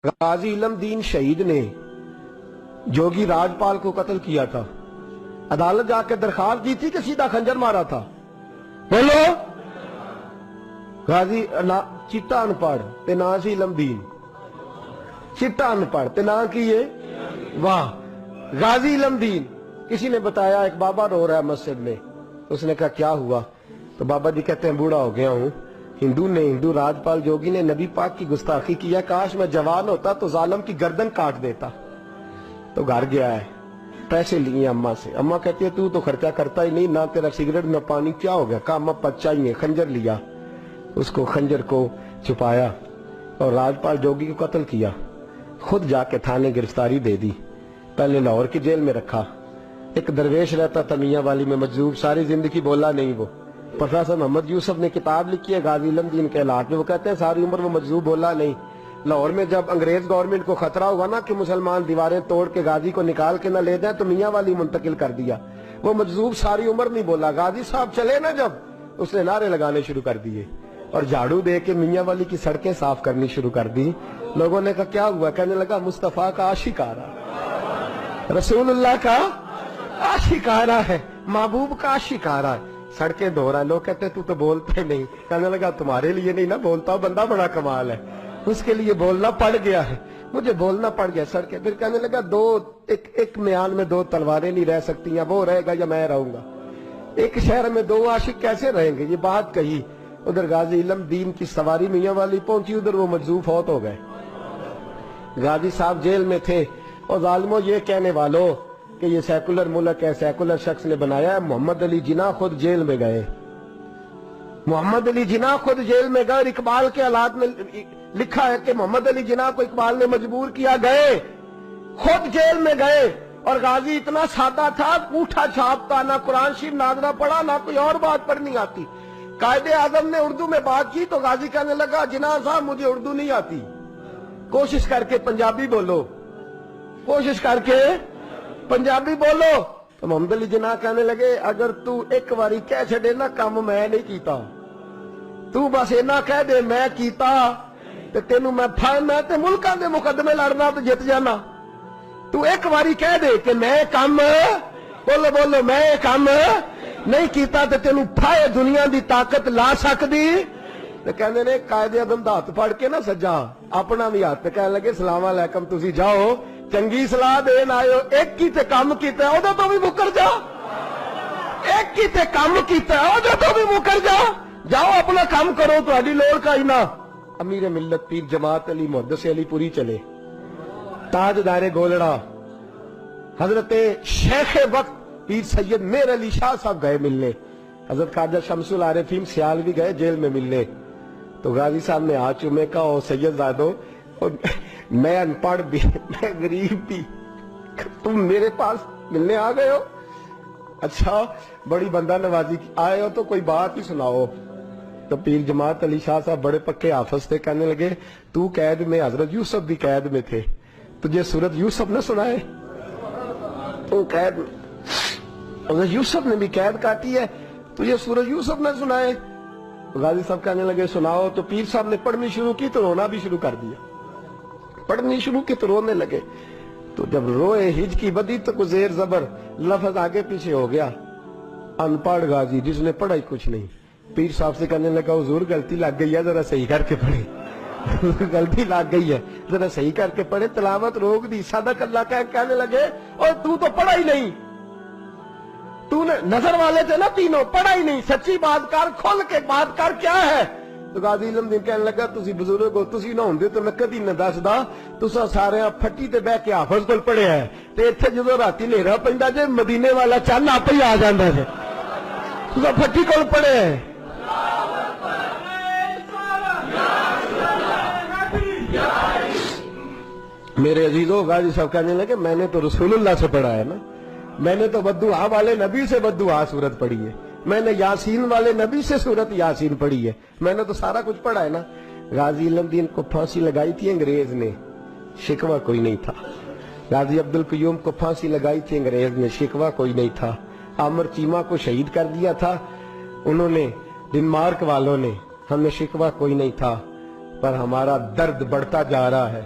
غازی علم دین شہید نے جوگی راجپال کو قتل کیا تھا، عدالت جا کے درخواست دی تھی کہ سیدھا خنجر مارا تھا؟ بولو۔ غازی چٹا ان پڑھ تے نا سی علم دین، چٹا ان پڑھ تے نا کیے واہ غازی علم دین۔ کسی نے بتایا ایک بابا رو رہا ہے مسجد میں، اس نے کہا کیا ہوا؟ تو بابا جی کہتے ہیں بوڑھا ہو گیا ہوں، ہندو راجپال جوگی نے نبی پاک کی گستاخی کیا، کاش میں جوان ہوتا تو ظالم کی گردن کاٹ دیتا۔ تو گھر گیا ہے، پیسے لیے اماں سے، اماں کہتی ہے تو خرچہ کرتا ہی نہیں، نہ تیرا سگریٹ نہ پانی، کیا ہو گیا؟ کہا اماں بچہ ہی ہے۔ خنجر لیا، اس کو خنجر کو چھپایا اور راجپال جوگی کو قتل کیا، خود جا کے تھانے گرفتاری دے دی، پہلے لاہور کی جیل میں رکھا۔ ایک درویش رہتا تھا میاں والی میں مجذوب، ساری زندگی بولا نہیں وہ۔ پروفیسر محمد یوسف نے کتاب لکھی ہے غازی علم دین کے حالات میں، وہ کہتے ہیں ساری عمر وہ مجذوب بولا نہیں۔ لاہور میں جب انگریز گورنمنٹ کو خطرہ ہوا نا کہ مسلمان دیواریں توڑ کے غازی کو نکال کے نہ لے جائیں، تو میاں والی منتقل کر دیا، وہ مجذوب ساری عمر نہیں بولا۔ غازی صاحب چلے نا جب، اس نے نعرے لگانے شروع کر دیے اور جھاڑو دے کے میاں والی کی سڑکیں صاف کرنی شروع کر دی۔ لوگوں نے کہا کیا ہوا؟ کہنے لگا مصطفیٰ کا عاشق آ رہا، رسول اللہ کا عاشق آ رہا ہے، محبوب کا عاشق آ رہا ہے، سڑکیں دھو رہا ہے۔ لوگ کہتے تو بولتا ہی نہیں۔ کہنے لگا تمہارے لیے نہیں نا بولتا، بندہ بڑا کمال ہے، اس کے لیے بولنا پڑ گیا ہے، مجھے بولنا پڑ گیا سڑکیں۔ پھر کہنے لگا ایک میان میں دو تلواریں نہیں رہ سکتی، یا وہ رہے گا یا میں رہوں گا، ایک شہر میں دو عاشق کیسے رہیں گے؟ یہ بات کہی۔ ادھر غازی علم دین کی سواری میاں والی پہنچی، ادھر وہ مجذوب فوت ہو گئے۔ غازی صاحب جیل میں تھے، اور ظالموں یہ کہنے والوں کہ یہ سیکولر ملک ہے، سیکولر شخص نے بنایا ہے، محمد علی جناح خود جیل میں گئے، محمد علی جناح خود جیل میں گئے، اور اقبال کے حالات میں لکھا ہے کہ محمد علی جناح کو اقبال نے مجبور کیا، گئے خود جیل میں گئے۔ اور غازی اتنا سادہ تھا، انگوٹھا چھاپتا، نہ قرآن شریف ناظرہ پڑھا، نہ کوئی اور بات پڑھنی آتی۔ قائد اعظم نے اردو میں بات کی تو غازی کہنے لگا جناح صاحب مجھے اردو نہیں آتی، کوشش کر کے پنجابی بولو، کوشش کر کے پنجابی بولو۔ تو محمد علی جناح کہنے لگے اگر تو ایک باری کہہ چھڑے نا کام میں نہیں کیتا، تو بس اینا کہہ دے میں کیتا تے تینوں میں تے ملکاں دے مقدمے لڑنا تو جت جانا، تو ایک باری کہہ دے کہ میں کام بولو میں کام نہیں کیتا تے تینوں پھائے دنیا دی طاقت لا سکدی۔ تے کہندے نے قائد اعظم دا ہاتھ پھڑ کے نا سجا اپنا بھی ہاتھ، کہنے لگے السلام علیکم تسی جاؤ، چنگی صلاح دین آئے، ایک کی تے کام کیتا ہے اودوں تو بھی مکر جا، ایک کی تے کام کیتا ہے اودوں تو بھی مکر جا، جاؤ اپنا کام کرو، تہاڈی لوڑ کا ہی نہ۔ امیر ملت پیر جماعت علی محدث علی پوری چلے، تاجدار گولڑا حضرت شیخ وقت پیر سید میر علی شاہ صاحب گئے ملنے، حضرت خواجہ شمس العارفین سیال بھی گئے جیل میں ملنے۔ تو غازی صاحب نے ہاتھ چومے کہا او سید زادو، میں ان پڑھ بھی، میں غریب بھی، تم میرے پاس ملنے آ گئے ہو؟ اچھا بڑی بندہ نوازی آئے ہو تو کوئی بات ہی سناؤ۔ تو پیر جماعت علی شاہ صاحب بڑے پکے حافظ تھے، کہنے لگے تو قید میں، حضرت یوسف بھی قید میں تھے، تجھے سورت یوسف نہ سنائے؟ تو قید میں حضرت یوسف نے بھی قید کاٹی ہے، تجھے سورت یوسف نہ سنائے؟ غازی صاحب کہنے لگے سناؤ۔ تو پیر صاحب نے پڑھنی شروع کی تو رونا بھی شروع کر دیا، پڑھنی شروع کی تو رونے لگے۔ تو جب روئے ہج کی بدی تو کوئی زیر زبر لفظ آگے پیچھے ہو گیا، ان پڑھ غازی جس نے پڑھا ہی کچھ نہیں۔ پیر صاحب سے کہنے لگا حضور غلطی لگ گئی ہے، ذرا صحیح کر کے پڑھے، غلطی لگ گئی ہے ذرا صحیح کر کے پڑھے، تلاوت روک دی، صدق اللہ کہنے لگے اور تو پڑھا ہی نہیں، تو نے نظر والے تھے نا تینوں، پڑھا ہی نہیں، سچی بات کر، کھل کے بات کر، کیا ہے؟ تو غازی علم دین کہنے لگا تسی بزرگ ہو، تسی نہ ہوندے تو میں کدی نہ دسدا، تساں سارے پھٹی تے بیٹھ کے حافظ کول پڑھیا ہے، تے ایتھے جدوں راتی ہنیرا پیندا جے مدینے والا چن آپ ہی آ جاندا ہے، تساں پھٹی کول پڑھے ہے۔ میرے عزیزوں غازی صاحب کہنے لگے میں نے تو رسول اللہ سے پڑھا ہے نا، میں نے تو بددعا والے نبی سے بددعا سورت پڑھی ہے، میں نے یاسین والے نبی سے سورت یاسین پڑھی ہے، میں نے تو سارا کچھ پڑھا ہے نا۔ غازی علم دین کو پھانسی لگائی تھی انگریز نے، شکوہ کوئی نہیں تھا۔ غازی عبدالقیوم کو پھانسی لگائی تھی انگریز نے، شکوہ کوئی نہیں تھا۔ عامر چیمہ کو شہید کر دیا تھا انہوں نے، ڈنمارک والوں نے، ہمیں شکوہ کوئی نہیں تھا، پر ہمارا درد بڑھتا جا رہا ہے۔